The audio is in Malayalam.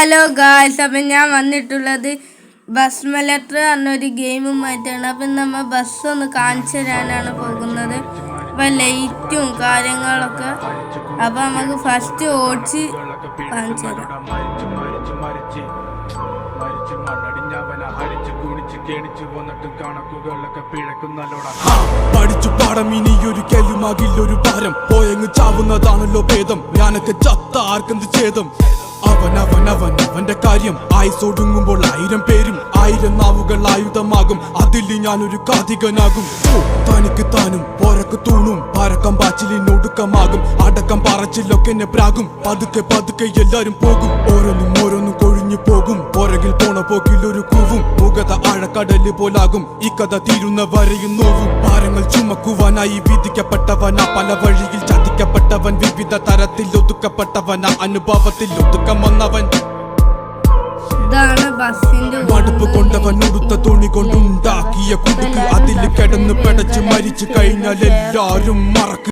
ഹലോ ഗായ്സ്, അപ്പം ഞാൻ വന്നിട്ടുള്ളത് ബസ് മെലറ്റർ എന്നൊരു ഗെയിമുമായിട്ടാണ്. അപ്പം നമ്മൾ ബസ് ഒന്ന് കാണിച്ചു തരാനാണ് പോകുന്നത്. അപ്പം ലൈറ്റും കാര്യങ്ങളൊക്കെ. അപ്പം നമുക്ക് ഫസ്റ്റ് ഓടിച്ച് കാണിച്ചു തരാം. പഠിച്ചു പാടം ഇനിയൊരു കെലുമാകില്ലൊരു ഭാരം പോയങ്ങ് ചാവുന്നതാണല്ലോ ഭേദം. ഞാനൊക്കെ ചത്ത ആർക്കെന്ത് ഛേദം. അവന്റെ കാര്യം ആയുസൊടുങ്ങുമ്പോൾ 1000 പേരും 1000 നാവുകൾ ആയുധമാകും. അതിൽ ഞാനൊരു കാതികനാകും. തനിക്ക് താനും പോരക്ക് തൂണും പരക്കം പാച്ചിലിനൊടുക്കമാകും. അടക്കം പറച്ചിലൊക്കെ എന്നെ പ്രാകും. പതുക്കെ പതുക്കെ എല്ലാരും പോകും. ഓരോന്നും കൊഴിഞ്ഞു പോകും. പുറകിൽ പോണ പോക്കിൽ ഒരു കൂവും. മുഖത ആഴക്കടല് പോലാകും. ഈ കഥ തീരുന്ന വരെയും നോവും. ഭാരങ്ങൾ ചുമക്കുവാനായി വിധിക്കപ്പെട്ടവനാ. പല വഴിയിൽ ചതിക്കപ്പെട്ടവൻ. വിവിധ തരത്തിൽ ഒതുക്കപ്പെട്ടവനാ. അനുഭവത്തിൽ ഒതുക്കം വന്നവൻ. മടുപ്പ് കൊണ്ടവൻ ഉടുത്ത തുണി കൊണ്ടുണ്ടാക്കിയ കുടുക്ക്. അതിൽ കിടന്ന് പിടച്ച് മരിച്ചു കഴിഞ്ഞാൽ എല്ലാരും മറക്കും.